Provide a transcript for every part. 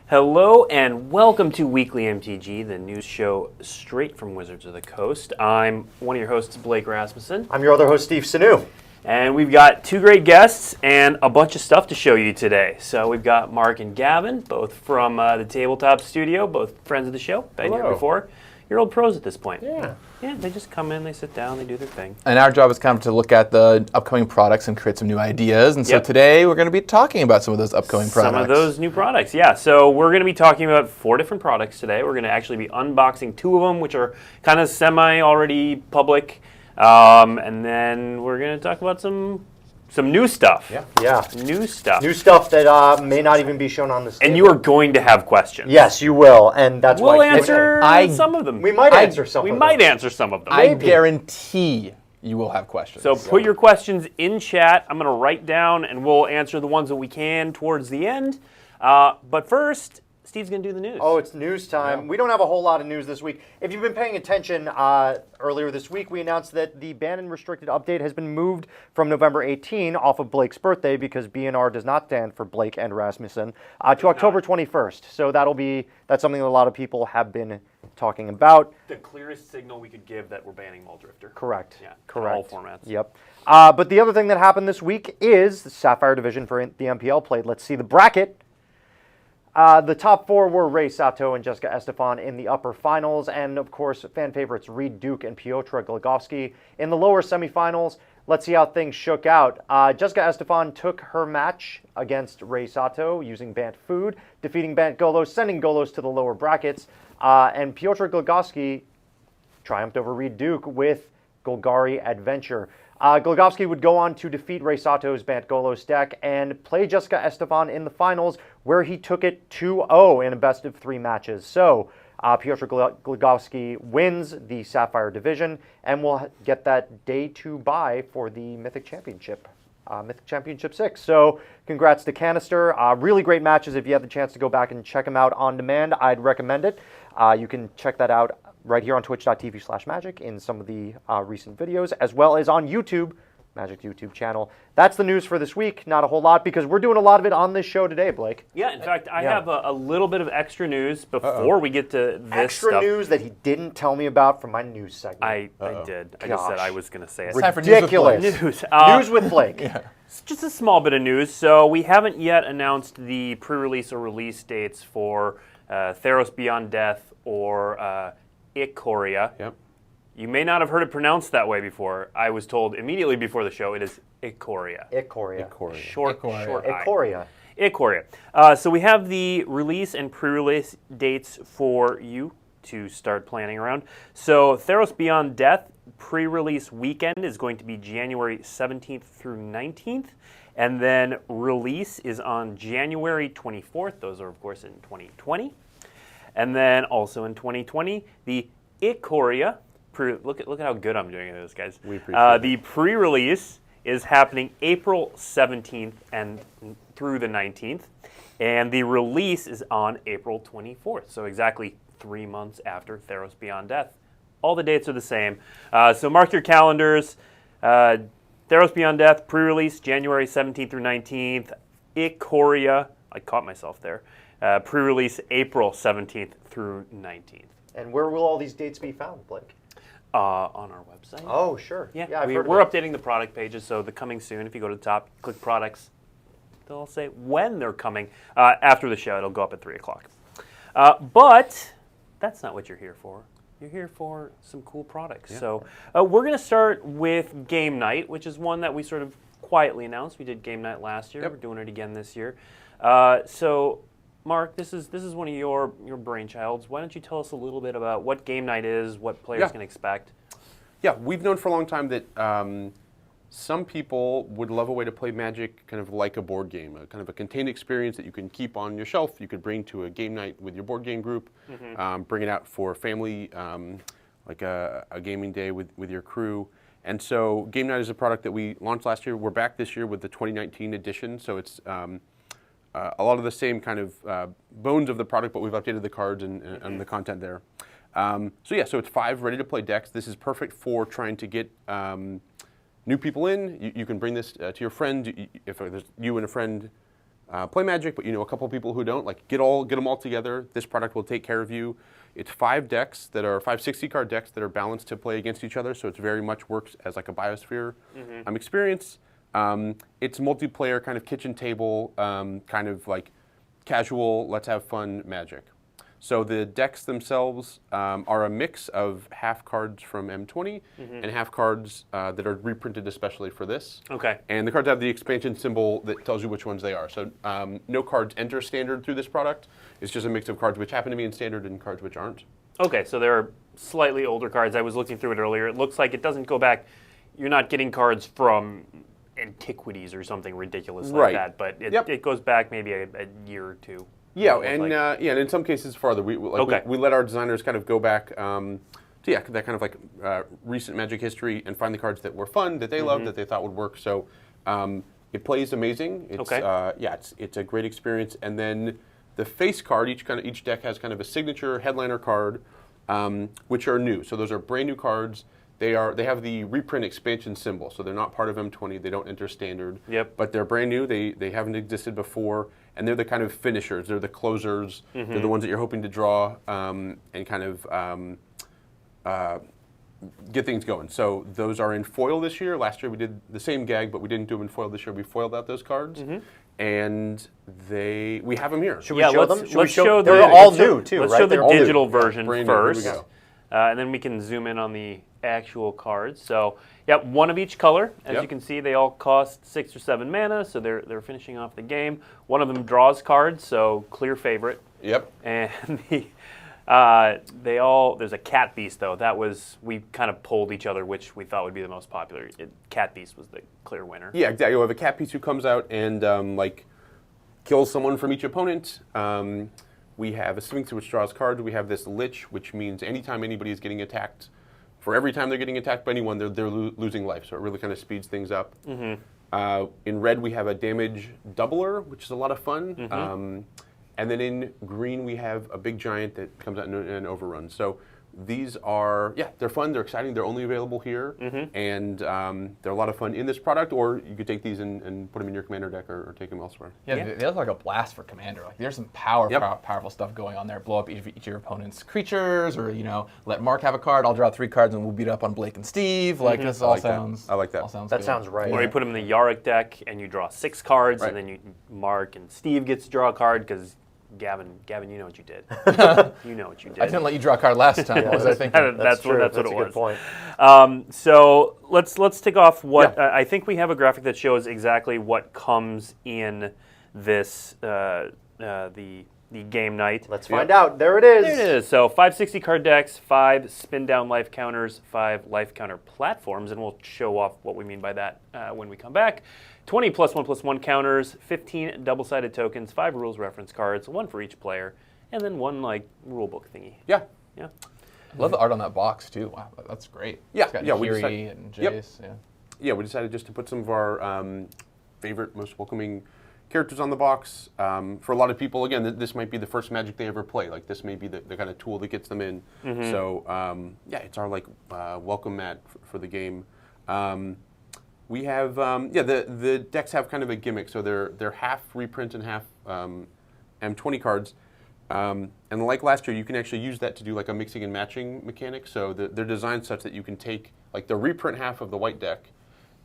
Hello and welcome to Weekly MTG, the news show straight from Wizards of the Coast. I'm one of your hosts, Blake Rasmussen. I'm your other host, Steve Sanu. And we've got two great guests and a bunch of stuff to show you today. So we've got Mark and Gavin, both from the Tabletop Studio, both friends of the show, been here before. You're old pros at this point. Yeah. Yeah, they just come in, they sit down, they do their thing. And our job is kind of to look at the upcoming products and create some new ideas. And so today we're going to be talking about some of those upcoming products. Some of those new products, yeah. So we're going to be talking about 4 different products today. We're going to actually be unboxing 2 of them, which are kind of semi-already public. And then we're going to talk about some new stuff. Yeah. New stuff. New stuff that may not even be shown on the screen. And you are going to have questions. Yes, you will. And that's we'll why answer some of them. We might answer some of them. We might answer some of them. I guarantee you will have questions. So put your questions in chat. I'm going to write down, and we'll answer the ones that we can towards the end. But first, Steve's going to do the news. Oh, it's news time. Yeah. We don't have a whole lot of news this week. If you've been paying attention, earlier this week we announced that the Banned and Restricted update has been moved from November 18 off of Blake's birthday, because BNR does not stand for Blake and Rasmussen, to October 21st. So that's something that a lot of people have been talking about. The clearest signal we could give that we're banning Muldrifter. Correct. Yeah, correct. In all formats. Yep. But the other thing that happened this week is the Sapphire Division for the MPL played. Let's see the bracket. The top 4 were Ray Sato and Jessica Estefan in the upper finals, and of course fan favorites Reed Duke and Piotr Glogowski in the lower semifinals. Let's see how things shook out. Jessica Estefan took her match against Ray Sato using Bant Food, defeating Bant Golos, sending Golos to the lower brackets, and Piotr Glogowski triumphed over Reed Duke with Golgari Adventure. Glogowski would go on to defeat Ray Sato's Bant Golos deck and play Jessica Estefan in the finals, where he took it 2-0 in a best-of-3 matches. So Piotr Glogowski wins the Sapphire Division and will get that day 2 bye for the Mythic Championship. Mythic Championship 6. So congrats to Canister. Really great matches. If you have the chance to go back and check them out on demand, I'd recommend it. You can check that out right here on twitch.tv/magic in some of the recent videos, as well as on YouTube, Magic's YouTube channel. That's the news for this week. Not a whole lot, because we're doing a lot of it on this show today, Blake. Yeah, in fact, I have a little bit of extra news before we get to this extra news that he didn't tell me about from my news segment. I did. I just said I was going to say it. Ridiculous. News with Blake. It's just a small bit of news. So we haven't yet announced the pre-release or release dates for Theros Beyond Death or Ikoria. Yep. You may not have heard it pronounced that way before. I was told immediately before the show it is Ikoria. Ikoria. Short Ikoria. Ikoria. So we have the release and pre-release dates for you to start planning around. So Theros Beyond Death pre-release weekend is going to be January 17th through 19th. And then release is on January 24th. Those are, of course, in 2020. And then also in 2020, the Ikoria, look at how good I'm doing at this, guys. We appreciate the pre-release is happening April 17th and through the 19th. And the release is on April 24th. So exactly 3 months after Theros Beyond Death. All the dates are the same. So mark your calendars. Theros Beyond Death, pre-release, January 17th through 19th. Ikoria, I caught myself there. Pre-release April 17th through 19th. And where will all these dates be found, Blake? On our website. Oh, sure. Yeah, we're updating the product pages, so the coming soon. If you go to the top, click products, they'll say when they're coming. After the show, it'll go up at 3 o'clock. But that's not what you're here for. You're here for some cool products. Yeah. So we're going to start with Game Night, which is one that we sort of quietly announced. We did Game Night last year. Yep. We're doing it again this year. So Mark, this is one of your brainchilds. Why don't you tell us a little bit about what Game Night is, what players can expect? Yeah, we've known for a long time that some people would love a way to play Magic kind of like a board game, a kind of a contained experience that you can keep on your shelf. You could bring to a game night with your board game group, bring it out for family, like a gaming day with your crew. And so Game Night is a product that we launched last year. We're back this year with the 2019 edition, so it's a lot of the same kind of bones of the product, but we've updated the cards and the content there. So it's 5 ready-to-play decks. This is perfect for trying to get new people in. You can bring this to your friend. If there's you and a friend play Magic, but you know a couple people who don't, like get them all together. This product will take care of you. It's 5 decks that are 5 60-card decks that are balanced to play against each other, so it very much works as like a Biosphere experience. It's multiplayer, kind of kitchen table, kind of like casual, let's have fun Magic. So the decks themselves are a mix of half cards from M20 and half cards that are reprinted especially for this. Okay. And the cards have the expansion symbol that tells you which ones they are. So no cards enter standard through this product. It's just a mix of cards which happen to be in standard and cards which aren't. Okay, so there are slightly older cards. I was looking through it earlier. It looks like it doesn't go back. You're not getting cards from antiquities or something ridiculous like that, but it goes back maybe a year or two. Yeah, and and in some cases farther. We let our designers kind of go back to that kind of like recent Magic history and find the cards that were fun, that they loved, that they thought would work. So it plays amazing. It's it's a great experience. And then the face card, each deck has kind of a signature headliner card, which are new. So those are brand new cards. They have the reprint expansion symbol, so they're not part of M20. They don't enter standard. Yep. But they're brand new. They haven't existed before, and they're the kind of finishers. They're the closers. They're the ones that you're hoping to draw and kind of get things going. So those are in foil this year. Last year we did the same gag, but we didn't do them in foil. This year we foiled out those cards, and we have them here. Should we show them? Let's show they're all new too, Let's right? show the They're all digital new. version Brand new. first, Here we go. And then we can zoom in on the actual cards. So, one of each color. As you can see, they all cost 6 or 7 mana, so they're finishing off the game. One of them draws cards, so clear favorite. Yep. And there's a Cat Beast though. We kind of pulled each other, which we thought would be the most popular. Cat Beast was the clear winner. Yeah, exactly. You have a cat piece who comes out and kills someone from each opponent. We have a Sphinx which draws cards. We have this Lich, which means anytime anybody is getting attacked, for every time they're getting attacked by anyone, they're losing life. So it really kind of speeds things up. In red, we have a damage doubler, which is a lot of fun. And then in green, we have a big giant that comes out and overruns. So these are, they're fun, they're exciting, they're only available here, and they're a lot of fun in this product, or you could take these and put them in your commander deck or take them elsewhere. Yeah, they look like a blast for commander. Like there's some powerful stuff going on there. Blow up each of your opponent's creatures, or let Mark have a card. I'll draw 3 cards and we'll beat up on Blake and Steve. Like this all sounds. I like that. All sounds That good. sounds right. Or you put them in the Yarick deck and you draw 6 cards, and then Mark and Steve gets to draw a card because Gavin, you know what you did. You know what you did. I didn't let you draw a card last time. What was I thinking? That's true. what That's it a was. good point. So let's take off what I think we have a graphic that shows exactly what comes in this the game night. Let's find out. There it is. There it is. So 5 60-card decks, 5 spin-down life counters, 5 life counter platforms, and we'll show off what we mean by that when we come back. 20 +1/+1 counters, 15 double-sided tokens, 5 rules reference cards, 1 for each player, and then 1 rule book thingy. Yeah. Yeah. I love the art on that box too. Wow, that's great. Yeah, It's got we Kiri decided- and Yep. Jace. Yeah. Yeah, we decided just to put some of our favorite, most welcoming characters on the box. For a lot of people, again, this might be the first Magic they ever play. Like this may be the kind of tool that gets them in. So it's our welcome mat for the game. We have the decks have kind of a gimmick. So they're half reprint and half M20 cards. And like last year, you can actually use that to do like a mixing and matching mechanic. So they're designed such that you can take like the reprint half of the white deck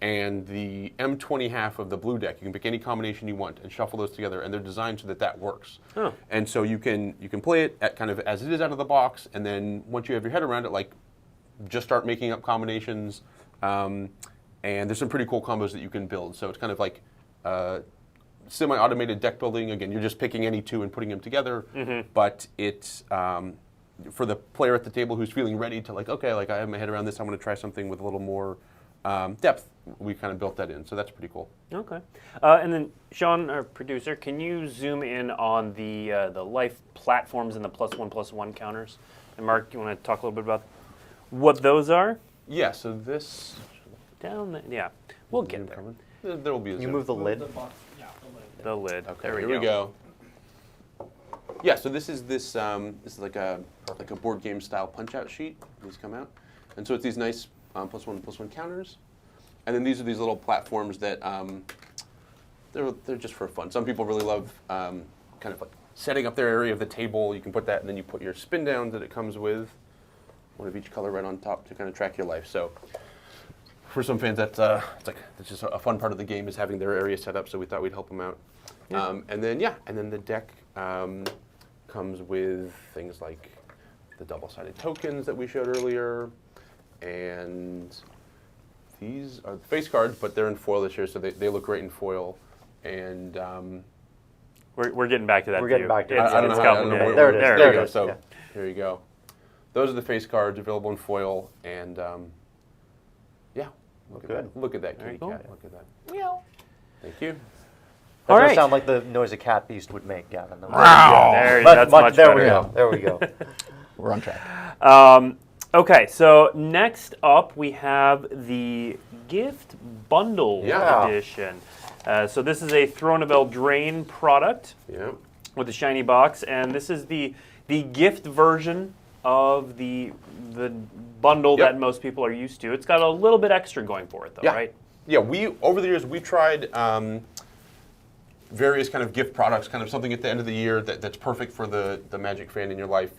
and the M20 half of the blue deck. You can pick any combination you want and shuffle those together, and they're designed so that works. Oh. And so you can play it at kind of as it is out of the box, and then once you have your head around it, just start making up combinations. And there's some pretty cool combos that you can build. So it's kind of like semi-automated deck building. Again, you're just picking any 2 and putting them together. But it's for the player at the table who's feeling ready to I have my head around this. I want to try something with a little more depth. We kind of built that in. So that's pretty cool. Okay. And then Sean, our producer, can you zoom in on the life platforms and the +1/+1 counters? And Mark, you want to talk a little bit about what those are? Yeah. So this. Down there. Yeah, we'll get there. There will be a You zoom. move the lid. The lid. Okay, there we here we go. Yeah, so this is like a board game style punch out sheet. These come out, and so it's these nice +1/+1 counters, and then these are these little platforms that they're just for fun. Some people really love kind of like setting up their area of the table. You can put that, and then you put your spin downs that it comes with, one of each color right on top to kind of track your life. So for some fans, that's just a fun part of the game is having their area set up. So we thought we'd help them out. Yeah. And then the deck comes with things like the double-sided tokens that we showed earlier, and these are the face cards, but they're in foil this year, so they look great in foil. And We're getting back to that. We're getting back to that. I don't know complicated. There it is. There There it it goes. is. So Yeah. here you go. Those are the face cards available in foil, and yeah, look Good. at that. Look at that Very kitty cool. cat. Look at that. Meow. Thank you. That All does right. sound like the noise a cat beast would make, Gavin. That's much there better. we go. There we go. We're on track. Okay, so next up we have the Gift Bundle Yeah. Edition. So this is a Throne of Eldraine product Yeah. with a shiny box, and this is the gift version of the bundle Yep. that most people are used to. It's got a little bit extra going for it, though, Yeah. right? Yeah, over the years we've tried various kind of gift products, kind of something at the end of the year that's perfect for the Magic fan in your life.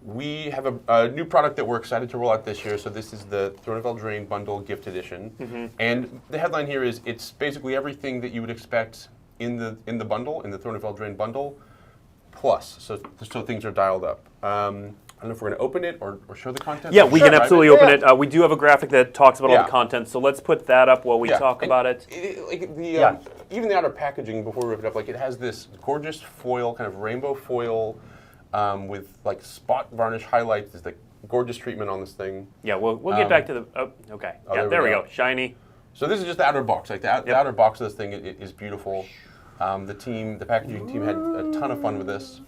We have a new product that we're excited to roll out this year. So this is the Throne of Eldraine Bundle Gift Edition, and the headline here is it's basically everything that you would expect in the bundle, in the Throne of Eldraine bundle, plus. So things are dialed up. I don't know if we're going to open it or show the content. Yeah, we can absolutely Yeah. open it. We do have a graphic that talks about all Yeah. the content, so let's put that up while we talk and about it. Even the outer packaging before we rip it up, like it has this gorgeous foil, kind of rainbow foil, with like spot varnish highlights. There's the gorgeous treatment on this thing. Yeah, we'll get back to the. Oh, okay. Oh, Yeah, there there we we go. go. Shiny. So this is just the outer box. Like the outer box of this thing is beautiful. The packaging team had a ton of fun with this.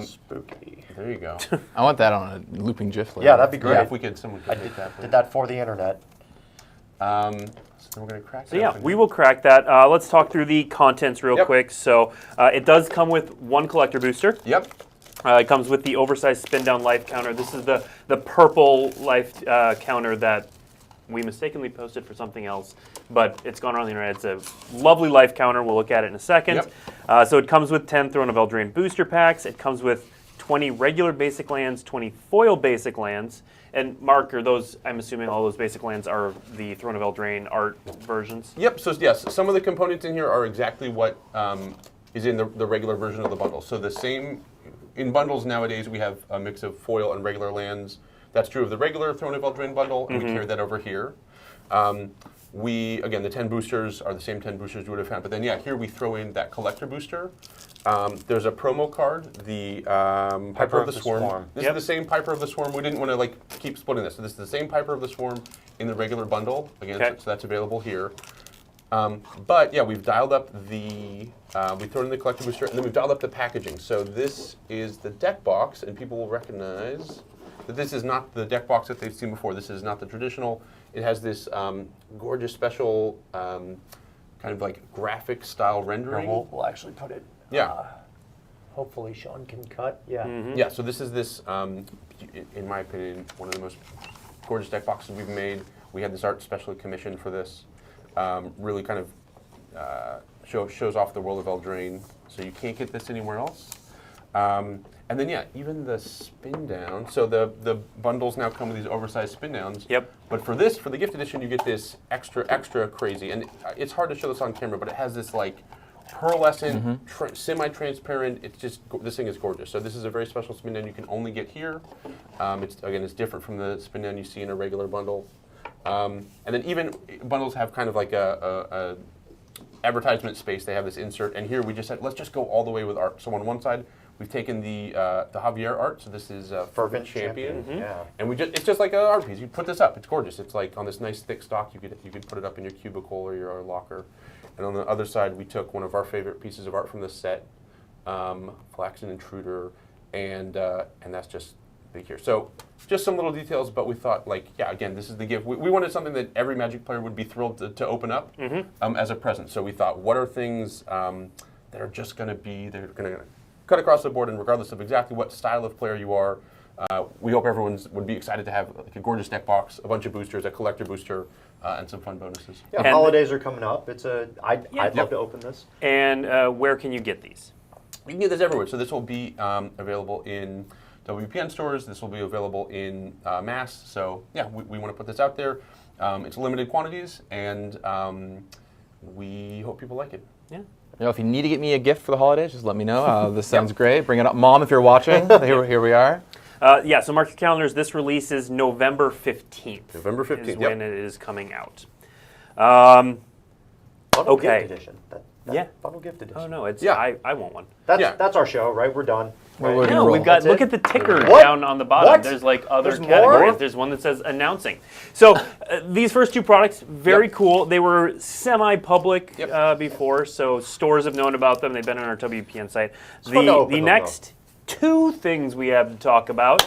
Spooky. There you go. I want that on a looping GIF later. Yeah, that'd be great. Yeah, if someone could I make that. did that for the internet. So then we're gonna crack. So it yeah, open. we will crack that. Let's talk through the contents real Yep. quick. So it does come with one collector booster. Yep. It comes with the oversized spin down life counter. This is the purple life counter that we mistakenly posted for something else, but it's gone around the internet. It's a lovely life counter. We'll look at it in a second. Yep. So it comes with 10 Throne of Eldraine booster packs. It comes with 20 regular basic lands, 20 foil basic lands. And Mark, are those, I'm assuming all those basic lands are the Throne of Eldraine art versions? Yep. So yes, some of the components in here are exactly what is in the regular version of the bundle. So the same in bundles nowadays, we have a mix of foil and regular lands. That's true of the regular Throne of Eldraine bundle, and we carry that over here. The 10 boosters are the same 10 boosters you would have found. But then, here we throw in that collector booster. There's a promo card, the Piper of the Swarm. This is the same Piper of the Swarm. We didn't want to keep splitting this. So this is the same Piper of the Swarm in the regular bundle. Again, so that's available here. We've dialed up we throw in the collector booster, and then we've dialed up the packaging. So this is the deck box, and people will recognize that this is not the deck box that they've seen before. This is not the traditional. It has this gorgeous special kind of like graphic style rendering. We'll actually put it. Yeah. Hopefully Sean can cut. Yeah. Yeah, so this is in my opinion, one of the most gorgeous deck boxes we've made. We had this art specially commissioned for this. Really kind of shows off the world of Eldraine, so you can't get this anywhere else. And then even the spin down. So the bundles now come with these oversized spin downs. Yep. But for the gift edition, you get this extra crazy, and it's hard to show this on camera, but it has this like pearlescent, semi-transparent. It's just this thing is gorgeous. So this is a very special spin down you can only get here. It's different from the spin down you see in a regular bundle. And then even bundles have kind of like a advertisement space. They have this insert, and here we just said let's just go all the way with art. So on one side we've taken the Javier art. So this is Fervent Champion. Yeah. And it's just like an art piece. You put this up. It's gorgeous. It's like on this nice thick stock. You could put it up in your cubicle or your locker. And on the other side, we took one of our favorite pieces of art from the set, Flaxen Intruder, and that's just big here. So just some little details, but we thought again, this is the gift. We wanted something that every Magic player would be thrilled to open up as a present. So we thought, what are things that are just going to be, they're going to cut across the board, and regardless of exactly what style of player you are, We hope everyone would be excited to have like a gorgeous deck box, a bunch of boosters, a collector booster, and some fun bonuses. Yeah, And holidays are coming up. I'd love to open this. And where can you get these? You can get this everywhere. So this will be available in WPN stores. This will be available in mass. So yeah, we want to put this out there. It's limited quantities, and we hope people like it. Yeah. You know, if you need to get me a gift for the holidays, just let me know. This sounds great. Bring it up, Mom, if you're watching. Here we are. Yeah, so mark your calendars. This release is November 15th. November 15th, is yep. when it is coming out. Bundle Okay. gift edition. Yeah. Bundle gift edition. Oh no, it's Yeah. I want one. That's our show, right? We're done. Well, right? we're gonna No, roll. we've got. That's Look it? at the ticker What? down on the bottom. What? There's like other There's categories. more? There's one that says announcing. So these first two products, very cool. They were semi-public before, so stores have known about them. They've been on our WPN site. fun to open The them, next two things we have to talk about,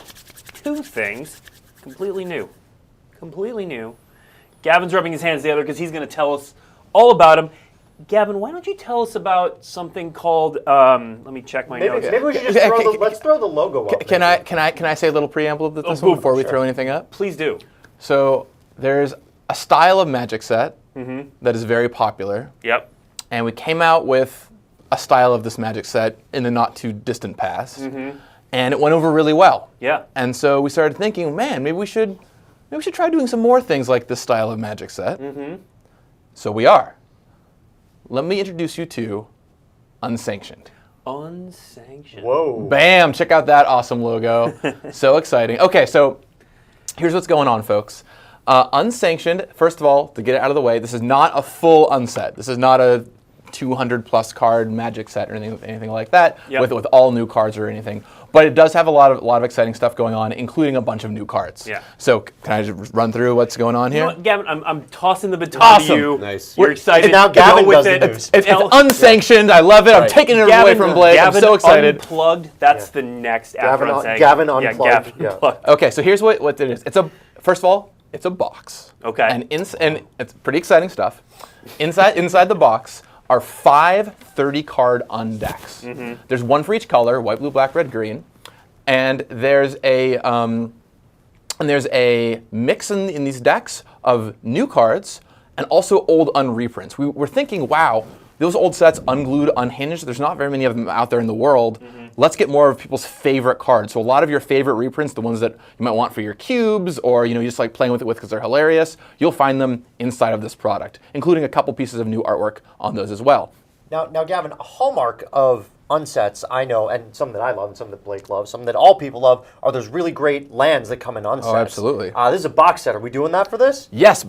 two things, completely new. Completely new. Gavin's rubbing his hands together because he's going to tell us all about them. Gavin, why don't you tell us about something called? Let me check my notes. Maybe we should just let's throw the logo up. Can I say a little preamble of this one before we throw anything up? Please do. So there's a style of Magic set that is very popular, Yep. and we came out with a style of this Magic set in the not too distant past, and it went over really well. Yeah. And so we started thinking, man, maybe we should try doing some more things like this style of Magic set. So we are. Let me introduce you to Unsanctioned. Unsanctioned. Whoa. Bam! Check out that awesome logo. So exciting. Okay, so here's what's going on, folks. Unsanctioned, first of all, to get it out of the way, this is not a full unset. This is not a 200 plus card Magic set or anything like that with all new cards or anything. But it does have a lot of exciting stuff going on, including a bunch of new cards. Yeah. So can I just run through what's going on here? You know what, Gavin, I'm tossing the baton Awesome. to you. Nice. You're excited. And now Go Gavin with does the it. news. It's Tell- unsanctioned. I love it. I'm taking it away from Blake. I'm Gavin so excited. Unplugged. That's the next after Unsanctioned. Gavin Yeah, Unplugged. Gavin Yeah. Unplugged. Okay, so here's what it is. First of all, it's a box. Okay. And it's pretty exciting stuff. Inside the box are 5 30-card undecks. There's one for each color: white, blue, black, red, green. And there's a mix in these decks of new cards and also old unreprints. We're thinking, wow, those old sets, unglued, unhinged, there's not very many of them out there in the world. Let's get more of people's favorite cards. So a lot of your favorite reprints, the ones that you might want for your cubes or you just like playing with it because they're hilarious, you'll find them inside of this product, including a couple pieces of new artwork on those as well. Now, Gavin, a hallmark of unsets, I know, and some that I love and some that Blake loves, some that all people love, are those really great lands that come in unsets. Oh, absolutely. This is a box set. Are we doing that for this? Yes,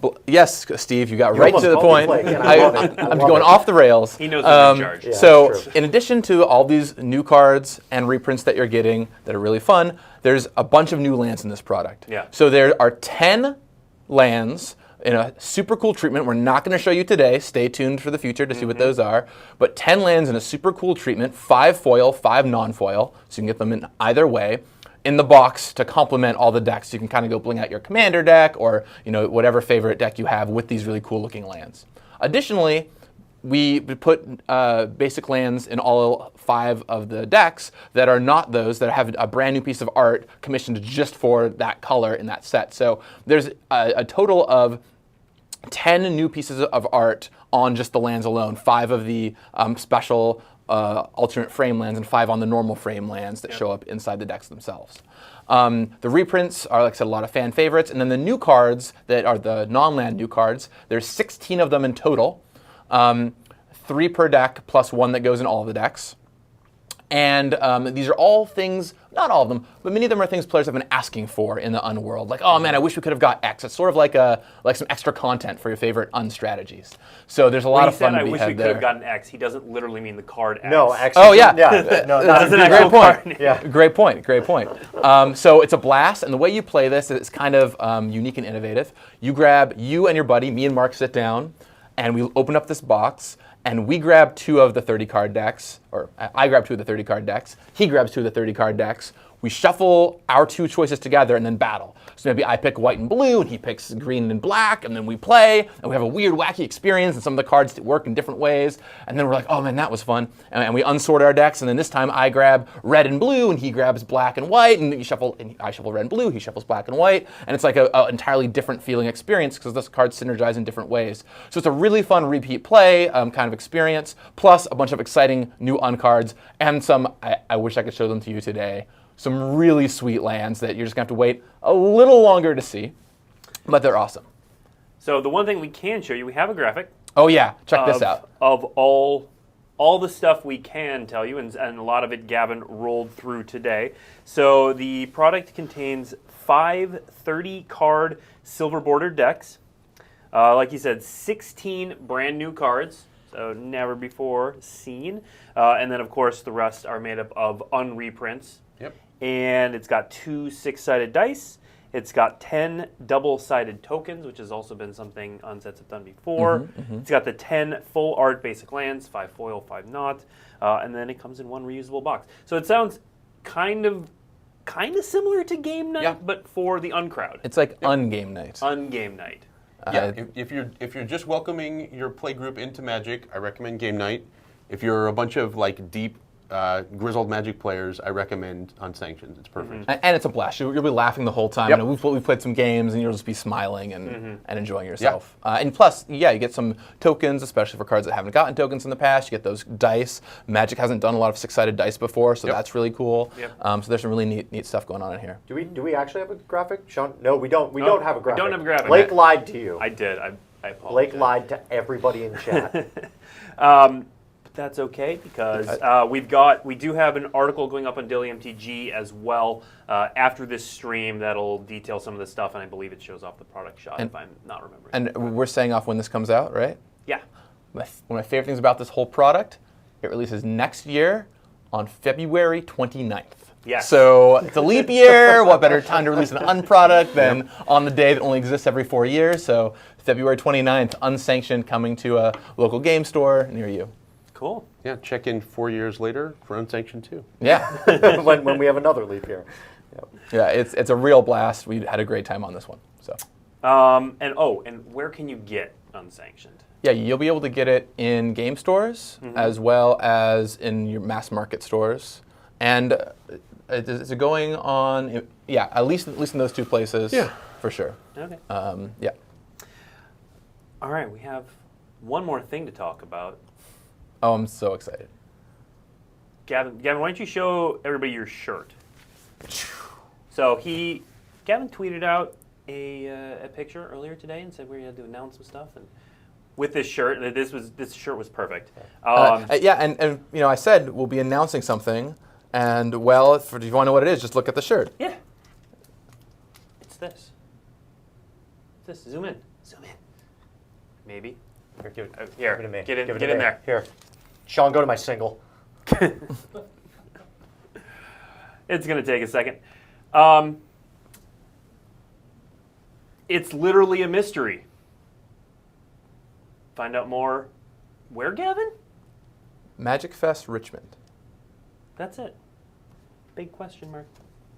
Steve, you got right almost to the called me point. Blake, and I love it. I I'm love going it. off the rails. He knows who's in charge. Yeah, So, that's true. in addition to all these new cards and reprints that you're getting that are really fun, there's a bunch of new lands in this product. Yeah. So there are 10 lands in a super cool treatment. We're not going to show you today. Stay tuned for the future to see what those are. But 10 lands in a super cool treatment, 5 foil, 5 non-foil, so you can get them in either way, in the box to complement all the decks. You can kind of go bling out your commander deck or whatever favorite deck you have with these really cool looking lands. Additionally, we put basic lands in all 5 of the decks that are not those, that have a brand new piece of art commissioned just for that color in that set. So there's a total of 10 new pieces of art on just the lands alone, 5 of the special alternate frame lands and 5 on the normal frame lands that show up inside the decks themselves. The reprints are, like I said, a lot of fan favorites. And then the new cards that are the non-land new cards, there's 16 of them in total. 3 per deck plus 1 that goes in all of the decks. And these are all things, not all of them, but many of them are things players have been asking for in the Unworld. Like, oh man, I wish we could have got X. It's sort of like some extra content for your favorite Un-strategies. So there's a lot of fun to I be wish we had could have there. gotten X. He doesn't literally mean the card X. No, X. Oh, yeah. Yeah. No, That's an not actual Great point. card. Yeah. Great point. Great point. So it's a blast, and the way you play this is kind of unique and innovative. You and your buddy, me and Mark sit down, and we open up this box, and we grab 2 of the 30 card decks, or I grab 2 of the 30 card decks. He grabs 2 of the 30 card decks. We shuffle our 2 choices together and then battle. So maybe I pick white and blue, and he picks green and black, and then we play, and we have a weird, wacky experience, and some of the cards work in different ways. And then we're like, oh man, that was fun. And we unsort our decks, and then this time I grab red and blue, and he grabs black and white, and I shuffle red and blue, he shuffles black and white, and it's like an entirely different feeling experience because those cards synergize in different ways. So it's a really fun repeat play kind of experience, plus a bunch of exciting new uncards, and some, I wish I could show them to you today, some really sweet lands that you're just going to have to wait a little longer to see, but they're awesome. So the one thing we can show you, we have a graphic. Oh yeah, check this out. Of all the stuff we can tell you, and a lot of it Gavin rolled through today. So the product contains 5 30-card silver bordered decks. Like you said, 16 brand new cards, so never before seen. And then of course the rest are made up of unreprints. Yep. And it's got 2 6-sided dice. It's got 10 double-sided tokens, which has also been something Unsets have done before. It's got the 10 full art basic lands, 5 foil, 5 not, and then it comes in 1 reusable box. So it sounds kind of similar to Game Night, but for the uncrowd. It's like Ungame Night. Ungame Night. Yeah, if you're just welcoming your play group into Magic, I recommend Game Night. If you're a bunch of like deep grizzled Magic players, I recommend Unsanctioned. It's perfect. And it's a blast. You'll be laughing the whole time. Yep. You know, we've played some games, and you'll just be smiling and enjoying yourself. And plus, yeah, you get some tokens, especially for cards that haven't gotten tokens in the past. You get those dice. Magic hasn't done a lot of 6-sided dice before, so that's really cool. So there's some really neat stuff going on in here. Do we actually have a graphic, Sean? No, we don't. We don't have a graphic. We don't have a graphic. Blake lied to you. I did. I apologize. Blake lied to everybody in chat. That's okay because we do have an article going up on Daily MTG as well after this stream that'll detail some of this stuff, and I believe it shows off the product shot if I'm not remembering. And we're saying off when this comes out, right? Yeah. One of my favorite things about this whole product, it releases next year on February 29th. Yes. So it's a leap year. What better time to release an unproduct than on the day that only exists every 4 years? So February 29th, Unsanctioned, coming to a local game store near you. Cool. Yeah, check in 4 years later for Unsanctioned 2. Yeah. when we have another leap year. Yep. Yeah, it's a real blast. We had a great time on this one. So. And where can you get Unsanctioned? Yeah, you'll be able to get it in game stores as well as in your mass market stores. And it's going on, at least in those 2 places. Yeah. For sure. Okay. Yeah. All right, we have one more thing to talk about. Oh, I'm so excited. Gavin, why don't you show everybody your shirt? So Gavin tweeted out a picture earlier today and said we had to announce some stuff, and with this shirt, this shirt was perfect. And I said we'll be announcing something, and if you want to know what it is, just look at the shirt. Yeah. It's this. Zoom in. Maybe. Here, give it to me. Get in there. Here. Sean, go to my single. It's going to take a second. It's literally a mystery. Find out more. Where, Gavin? Magic Fest Richmond. That's it. Big question mark.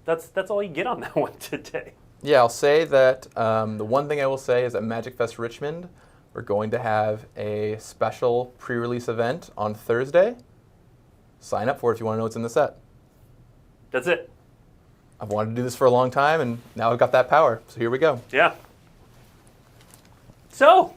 That's all you get on that one today. Yeah, I'll say that the one thing I will say is at Magic Fest Richmond, we're going to have a special pre-release event on Thursday. Sign up for it if you want to know what's in the set. That's it. I've wanted to do this for a long time, and now I've got that power. So here we go. Yeah. So,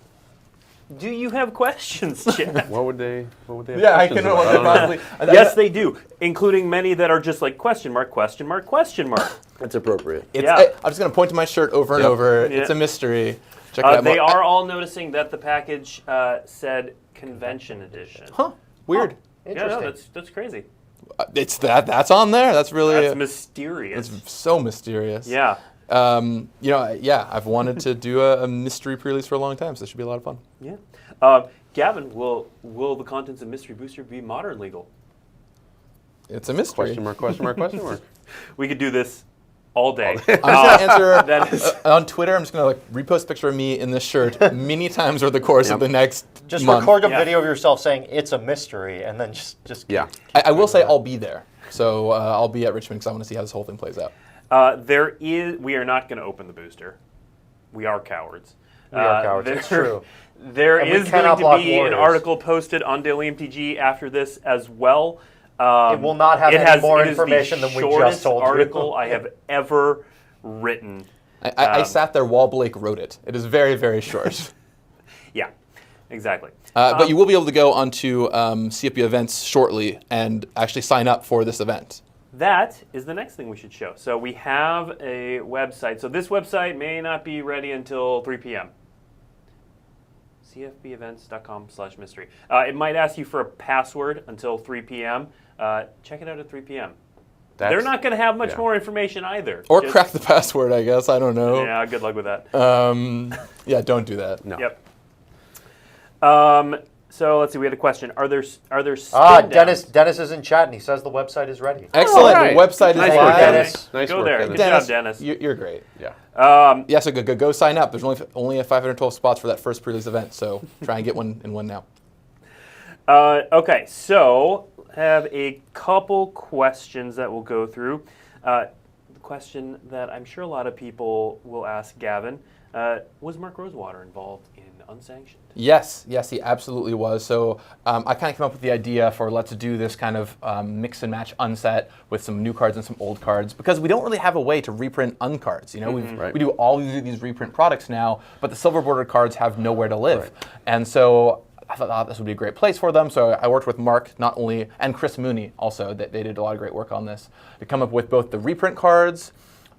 do you have questions, Chad? What would they have I questions can know about? what I they're don't know. possibly. Yes, they do, including many that are just like question mark, question mark, question mark. That's appropriate. Yeah. I'm just going to point to my shirt over and over. Yeah. It's a mystery. Check it out. They are all noticing that the package said convention edition. Huh. Weird. Yeah, Interesting. no, that's crazy. It's that's on there. That's really That's mysterious. It's so mysterious. Yeah. I've wanted to do a mystery pre-release for a long time, so this should be a lot of fun. Yeah. Gavin, will the contents of Mystery Booster be modern legal? It's a mystery. Question mark, question mark, question mark. We could do this all day. I'm just going to answer That is- on Twitter. I'm just going to repost a picture of me in this shirt many times over the course of the next Just month. record a Yeah. video of yourself saying it's a mystery, and then just Yeah. I will say I'll be there. So I'll be at Richmond because I want to see how this whole thing plays out. We are not going to open the booster. We are cowards. We are cowards. It's true. There And we is going cannot to block be an warriors. article posted on Daily MTG after this as well. It will not have any more information than we just told you. article I have ever written. I sat there while Blake wrote it. It is very, very short. Yeah, exactly. But you will be able to go onto CFP events shortly and actually sign up for this event. That is the next thing we should show. So we have a website. So this website may not be ready until 3 p.m. cfbevents.com/mystery. It might ask you for a password until 3 p.m. Check it out at 3 p.m. They're not going to have much more information either. Or crack the password, I guess. I don't know. Yeah, good luck with that. Yeah, don't do that. No. Yep. So let's see. We had a question. Are there Ah, Dennis is in chat, and he says the website is ready. Excellent. right. The website is Nice Thank work, you, live. Dennis. Nice Go work, there. Dennis. Good job, Dennis. You're great. Yeah. Yeah, so go sign up. There's only 512 spots for that first pre-release event, so try and get one now. Okay, so have a couple questions that we'll go through. The question that I'm sure a lot of people will ask Gavin, was Mark Rosewater involved in Unsanctioned? Yes, he absolutely was. So I kind of came up with the idea for let's do this kind of mix and match unset with some new cards and some old cards because we don't really have a way to reprint uncards. You know, we do all these reprint products now, but the silver bordered cards have nowhere to live. Right. And so I thought this would be a great place for them. So I worked with Mark not only and Chris Mooney also. They did a lot of great work on this to come up with both the reprint cards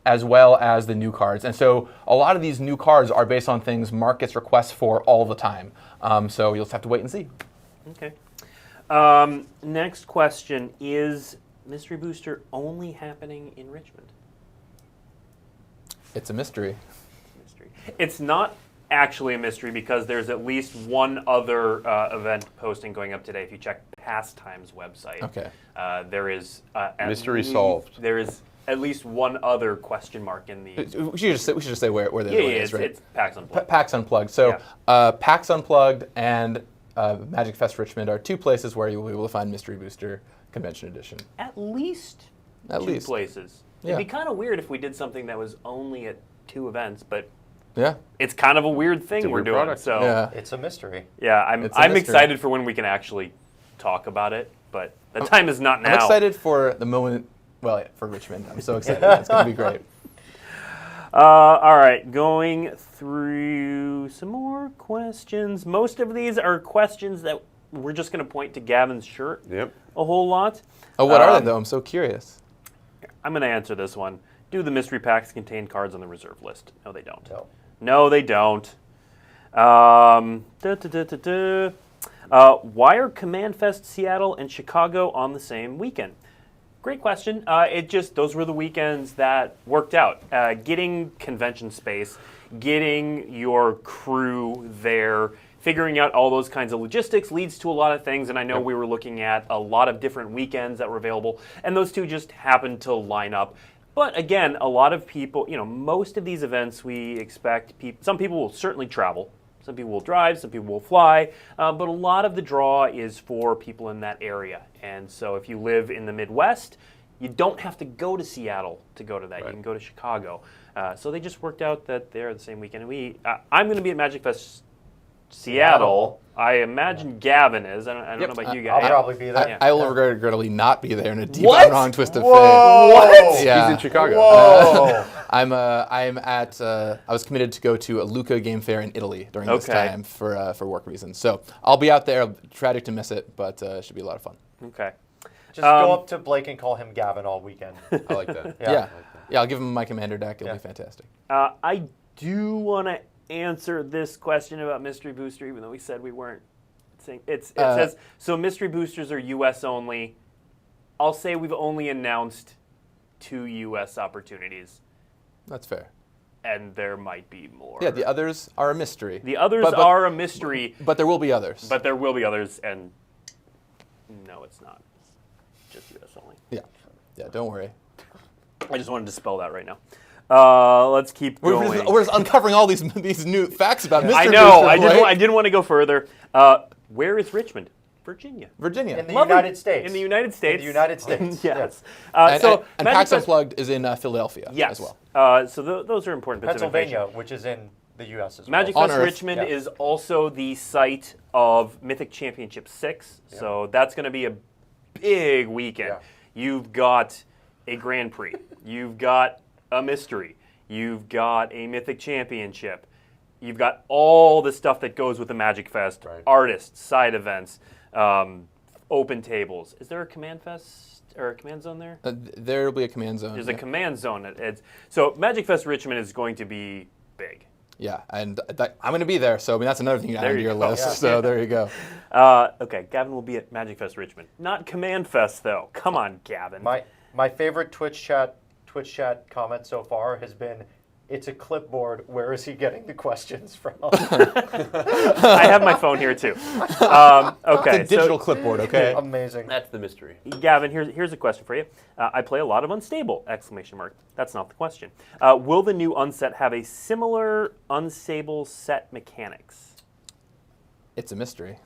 as well as the new cards. And so a lot of these new cards are based on things Mark gets requests for all the time. So you'll just have to wait and see. Okay. Next question, is Mystery Booster only happening in Richmond? It's a mystery. Mystery. It's not actually a mystery because there's at least one other event posting going up today. If you check Pastime's website, Okay. there is Mystery solved. There is at least one other question mark in the. We should just say where the other one is, right? It's PAX Unplugged. PAX Unplugged. So PAX Unplugged and Magic Fest Richmond are two places where you will be able to find Mystery Booster Convention Edition. At least At two least. places. Yeah. It'd be kind of weird if we did something that was only at two events, but Yeah. it's kind of a weird thing a we're weird doing. product. So Yeah. It's a mystery. yeah, I'm It's a mystery. excited for when we can actually talk about it, but the time is not now. I'm excited for the moment. Well, for Richmond. I'm so excited. It's going to be great. All right, going through some more questions. Most of these are questions that we're just going to point to Gavin's shirt Yep. a whole lot. Oh, what are they, though? I'm so curious. I'm going to answer this one. Do the mystery packs contain cards on the reserve list? No, they don't. No. No, they don't. Why are Command Fest Seattle and Chicago on the same weekend? Great question. Those were the weekends that worked out. Getting convention space, getting your crew there, figuring out all those kinds of logistics leads to a lot of things. And I know we were looking at a lot of different weekends that were available, and those two just happened to line up. But again, a lot of people, most of these events we expect some people will certainly travel. Some people will drive, some people will fly, but a lot of the draw is for people in that area. And so if you live in the Midwest, you don't have to go to Seattle to go to that. You can go to Chicago. So they just worked out that they're the same weekend. And I'm going to be at Magic Fest Seattle. I imagine Gavin is. I don't know about you guys. I'll probably be there. I will regrettably not be there in a deep What? and wrong twist of fate. What? Yeah. He's in Chicago. Whoa! I was committed to go to a Luca game fair in Italy during this Okay. time for work reasons. So I'll be out there. Tragic to miss it, but it should be a lot of fun. Okay. Just go up to Blake and call him Gavin all weekend. I like that. Yeah. I'll give him my commander deck. It'll be fantastic. I do want to answer this question about Mystery Booster, even though we said we weren't. It says, so Mystery Boosters are U.S. only. I'll say we've only announced 2 U.S. opportunities, That's fair. and there might be more. Yeah, the others are a mystery. The others But- are a mystery, But there will be others. but there will be others, and no, it's not. Just U.S. only. Yeah, don't worry. I just wanted to spell that right now. Let's keep going. We're just uncovering all these new facts about Mr. I know. Booster, I didn't want to go further. Where is Richmond? Virginia. Virginia. In the Lovely. United States. In the United States. In the United States. Yes. And, So and Magic PAX Fest- Unplugged is in Philadelphia Yes. as well. So those are important bits of information. Pennsylvania, which is in the U.S. as well. Magic On Fest Earth, Richmond yeah. is also the site of Mythic Championship 6, so that's going to be a big weekend. Yeah. You've got a Grand Prix, you've got a mystery, you've got a Mythic Championship, you've got all the stuff that goes with the Magic Fest, Right. artists, side events, open tables. Is there a Command Fest or a Command Zone there? There will be a command zone. There's a Command Zone. So Magic Fest Richmond is going to be big. Yeah, and I'm going to be there, so I mean that's another thing you add There to you your go. list. Yeah. So there you go. Okay, Gavin will be at Magic Fest Richmond. Not Command Fest, though. Come on, Gavin. My favorite Twitch chat comment so far has been, "It's a clipboard. Where is he getting the questions from?" I have my phone here, too. Okay, It's a digital clipboard, okay? Amazing. That's the mystery. so, Gavin, here's a question for you. I play a lot of Unstable! Exclamation mark. That's not the question. Will the new Unset have a similar Unstable set mechanics? It's a mystery.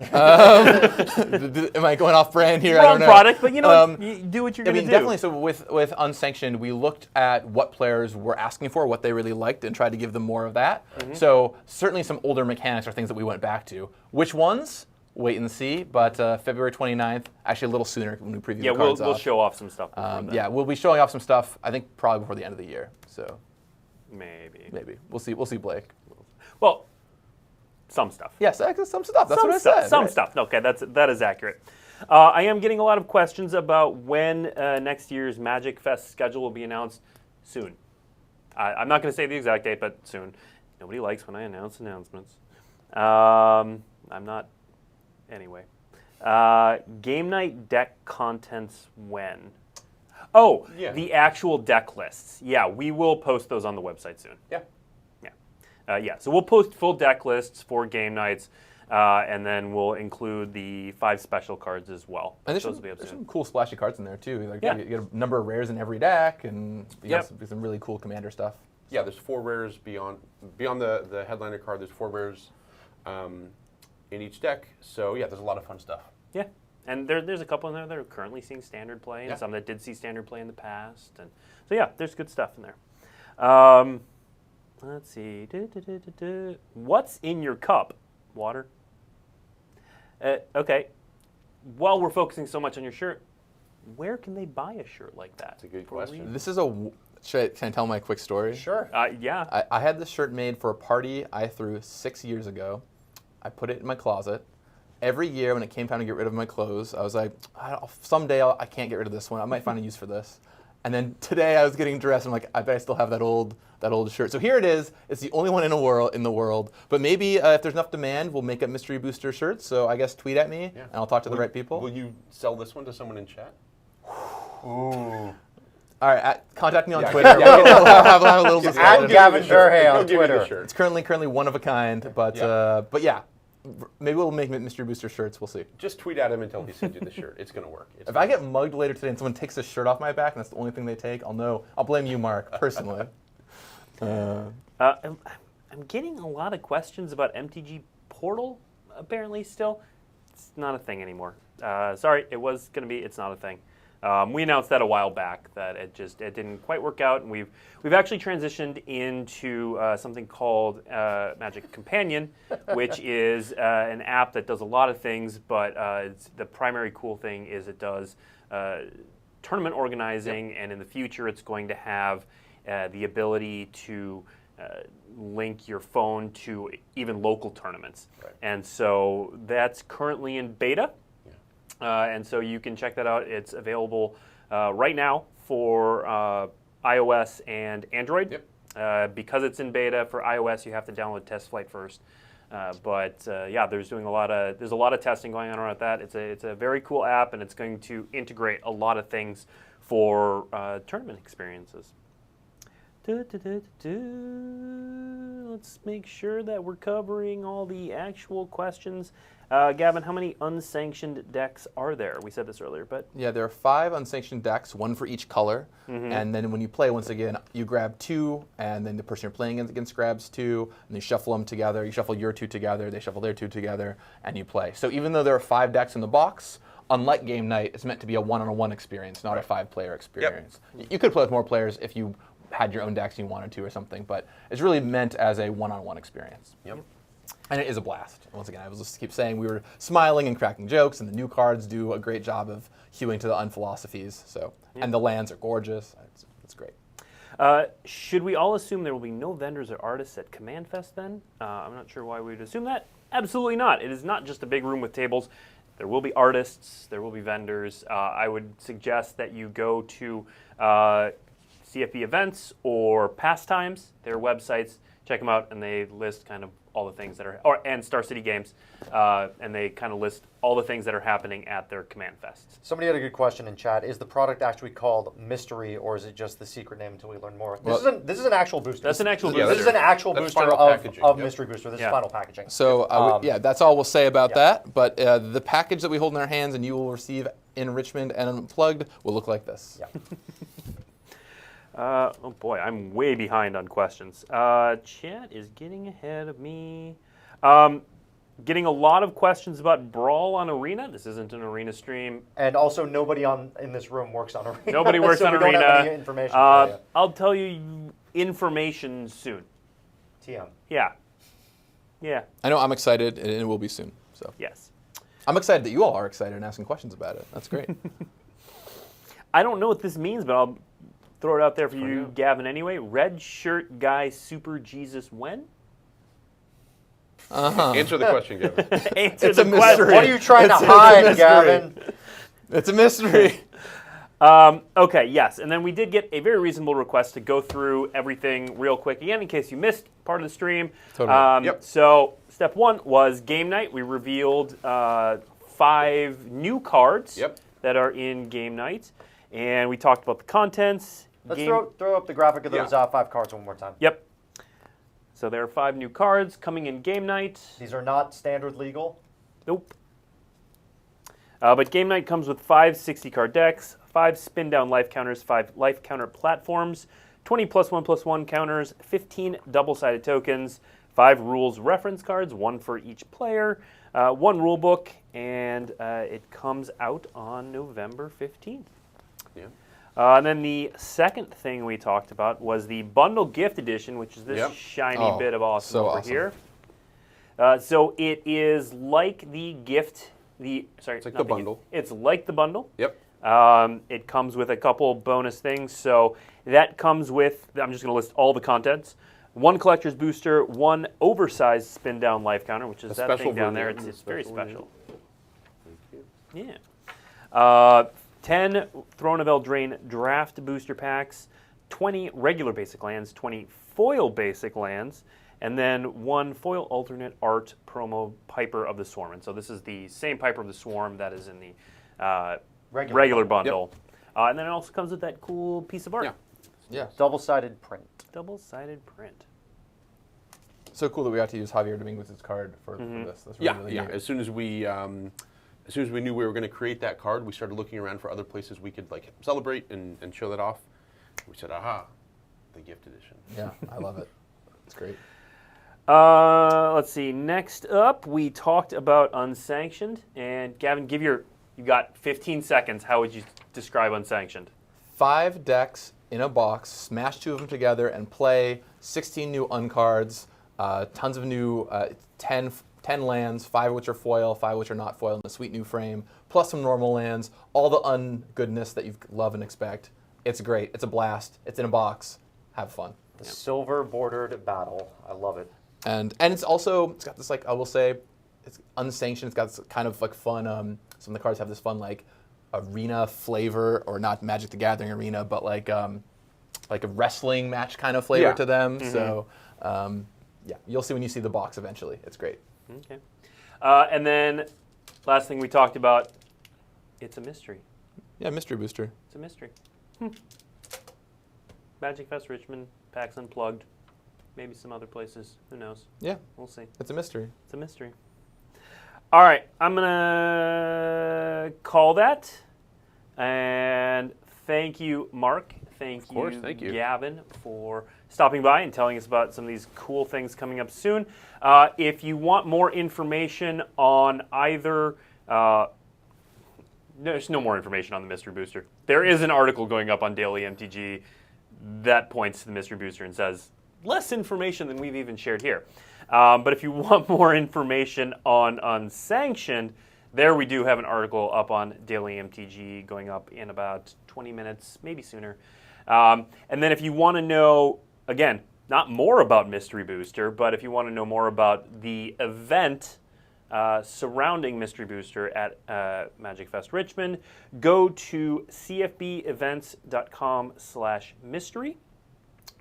Am I going off brand here? I Wrong don't know. product, but you know what? You do what you're I going to mean, do. definitely. So with Unsanctioned, we looked at what players were asking for, what they really liked, and tried to give them more of that. So certainly some older mechanics are things that we went back to. Which ones? Wait and see. But February 29th, actually a little sooner when we preview Yeah, the cards we'll off. show off some stuff. before then. Yeah, we'll be showing off some stuff. I think probably before the end of the year. So Maybe. we'll see. We'll see, Blake. Well, some stuff. Yes, some stuff. That's some what I stuff, said. Some right? stuff. Okay, that is accurate. I am getting a lot of questions about when next year's Magic Fest schedule will be announced. Soon. I'm not going to say the exact date, but soon. Nobody likes when I announce announcements. I'm not. Anyway. Game night deck contents when? Oh, Yeah. the actual deck lists. Yeah, we will post those on the website soon. Yeah. Yeah, so we'll post full deck lists for game nights, and then we'll include the 5 special cards as well. And there's, Those will be up there's soon. some cool splashy cards in there too. Like Yeah. you get a number of rares in every deck, and you Yep. got some really cool commander stuff. Yeah, there's 4 rares beyond the headliner card. There's 4 rares in each deck. So yeah, there's a lot of fun stuff. Yeah, and there's a couple in there that are currently seeing standard play, and Yeah. some that did see standard play in the past. And so yeah, there's good stuff in there. Let's see. What's in your cup? Water. Okay. While we're focusing so much on your shirt, where can they buy a shirt like that? That's a good For question. real? This is can I tell my quick story? Sure. Yeah. I had this shirt made for a party I threw 6 years ago. I put it in my closet. Every year when it came time to get rid of my clothes, I was like, someday I can't get rid of this one. I might find a use for this. And then today I was getting dressed. And I'm like, I bet I still have that old shirt. So here it is. It's the only one in the world. But maybe if there's enough demand, we'll make up mystery booster shirts. So I guess tweet at me, and I'll talk to the right people. Will you sell this one to someone in chat? Ooh. All right, contact me on Yeah, Twitter. yeah. We'll have a little discussion. At Gavin Verhey He'll on give you the Twitter. shirt. It's currently one of a kind, but yeah, maybe we'll make mystery booster shirts. We'll see. Just tweet at him until he sends you the shirt. It's going to work. If I get mugged later today and someone takes the shirt off my back and that's the only thing they take, I'll know. I'll blame you, Mark, personally. I'm getting a lot of questions about Mtg Portal, apparently still. It's not a thing anymore. Sorry, it was going to be, it's not a thing. We announced that a while back, that it didn't quite work out, and we've actually transitioned into something called Magic Companion, which is an app that does a lot of things, but the primary cool thing is it does tournament organizing, and in the future it's going to have the ability to link your phone to even local tournaments. Right. And so that's currently in beta. And so you can check that out. It's available right now for iOS and Android. Yep. Because it's in beta for iOS, you have to download Test Flight first. But yeah, there's a lot of testing going on around that. It's a very cool app, and it's going to integrate a lot of things for tournament experiences. Let's make sure that we're covering all the actual questions. Gavin, how many unsanctioned decks are there? We said this earlier, but Yeah, there are 5 unsanctioned decks, 1 for each color. Mm-hmm. And then when you play, once again, you grab 2, and then the person you're playing against grabs 2, and you shuffle them together. You shuffle your 2 together, they shuffle their 2 together, and you play. So even though there are 5 decks in the box, unlike game night, it's meant to be a one-on-one experience, not a 5-player experience. You could play with more players if you had your own decks and you wanted to or something, but it's really meant as a one-on-one experience. Yep. And it is a blast. Once again, I was just keep saying we were smiling and cracking jokes, and the new cards do a great job of hewing to the unphilosophies. So, and the lands are gorgeous. It's great. should we all assume there will be no vendors or artists at Command Fest then? I'm not sure why we would assume that. Absolutely not. It is not just a big room with tables. There will be artists. There will be vendors. I would suggest that you go to CFB events or Pastimes, their websites, check them out, and they list kind of all the things that are, and Star City Games, and they kind of list all the things that are happening at their Command Fests. Somebody had a good question in chat. Is the product actually called Mystery, or is it just the secret name until we learn more? This is an actual booster. That's an actual This booster. is an actual That's booster final of packaging, Mystery Booster. This is Yeah. final packaging. So yeah, that's all we'll say about Yeah. that. But the package that we hold in our hands and you will receive in Richmond and Unplugged will look like this. Yeah. Oh boy, I'm way behind on questions. Chat is getting ahead of me. Getting a lot of questions about Brawl on Arena. This isn't an Arena stream. And also, nobody in this room works on Arena. Nobody works so on we Arena. Don't have any information for you. I'll tell you information soon. TM. Yeah. Yeah. I know I'm excited, and it will be soon. So Yes. I'm excited that you all are excited and asking questions about it. That's great. I don't know what this means, but I'll throw it out there for you, Gavin, anyway. Red shirt guy, Super Jesus when? Answer the question, Gavin. Answer It's the a question. mystery. What are you trying to It's a hide, mystery. Gavin? It's a mystery. Okay, yes, and then we did get a very reasonable request to go through everything real quick again in case you missed part of the stream. Totally. Yep. So step one was game night. We revealed 5 new cards Yep. that are in game night, and we talked about the contents. Let's throw up the graphic of those 5 cards one more time. Yep. So there are 5 new cards coming in game night. These are not standard legal. Nope. But game night comes with 5 60-card decks, 5 spin-down life counters, 5 life counter platforms, 20 +1/+1 counters, 15 double-sided tokens, 5 rules reference cards, 1 for each player, 1 rule book, and it comes out on November 15th. Yeah. And then the second thing we talked about was the bundle gift edition, which is this Yep. shiny Oh, bit of awesome so over awesome. here. So it is like the gift. It's like the bundle. It's like the bundle. Yep. It comes with a couple bonus things. So that comes with, I'm just going to list all the contents. 1 collector's booster, 1 oversized spin down life counter, which is A that special thing down there. version. It's very Special special. Yeah. 10 Throne of Eldraine draft booster packs, 20 regular basic lands, 20 foil basic lands, and then 1 foil alternate art promo Piper of the Swarm. And so this is the same Piper of the Swarm that is in the regular bundle. And then it also comes with that cool piece of art. Yeah. Yeah. Double-sided print. Double-sided print. So cool that we got to use Javier Dominguez's card for this. That's really, Yeah, really yeah. neat. As soon as we knew we were going to create that card, we started looking around for other places we could like celebrate and show that off. We said, aha, the gift edition. Yeah, I love it. It's great. Let's see. Next up, we talked about Unsanctioned. And Gavin, you got 15 seconds. How would you describe Unsanctioned? 5 decks in a box, smash 2 of them together, and play 16 new uncards, tons of new 10 lands, 5 of which are foil, 5 of which are not foil in a sweet new frame, plus some normal lands, all the ungoodness that you love and expect. It's great. It's a blast. It's in a box. Have fun. The silver bordered battle. I love it. And it's got this, like, I will say, it's unsanctioned. It's got this kind of like fun, some of the cards have this fun like arena flavor, or not Magic the Gathering arena, but like a wrestling match kind of flavor to them. So yeah, you'll see when you see the box eventually. It's great. Okay. And then last thing we talked about, it's a mystery. Yeah, mystery booster. It's a mystery. Magic Fest Richmond, PAX Unplugged, maybe some other places. Who knows? Yeah, We'll see. it's a mystery. It's a mystery. All right, I'm going to call that. And thank you, Mark. Of course, thank you. Gavin, for stopping by and telling us about some of these cool things coming up soon. If you want more information on either... there's no more information on the Mystery Booster. There is an article going up on Daily MTG that points to the Mystery Booster and says less information than we've even shared here. But if you want more information on Unsanctioned, there we do have an article up on Daily MTG going up in about 20 minutes, maybe sooner. And then if you want to know, again, not more about Mystery Booster, but if you want to know more about the event surrounding Mystery Booster at Magic Fest Richmond, go to cfbevents.com/mystery.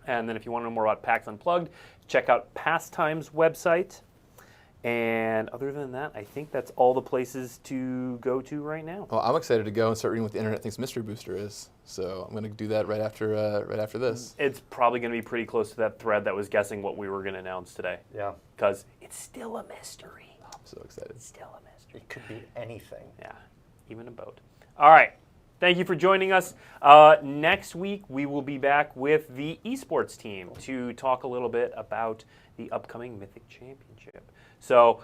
And then if you want to know more about PAX Unplugged, check out Pastime's website. And other than that, I think that's all the places to go to right now. Well, I'm excited to go and start reading what the internet thinks Mystery Booster is. So I'm going to do that right after this. It's probably going to be pretty close to that thread that was guessing what we were going to announce today. Yeah. Because it's still a mystery. I'm so excited. It's still a mystery. It could be anything. Yeah, even a boat. All right. Thank you for joining us. Next week, we will be back with the esports team to talk a little bit about the upcoming Mythic Championship. So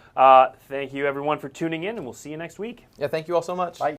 thank you, everyone, for tuning in, and we'll see you next week. Yeah, thank you all so much. Bye.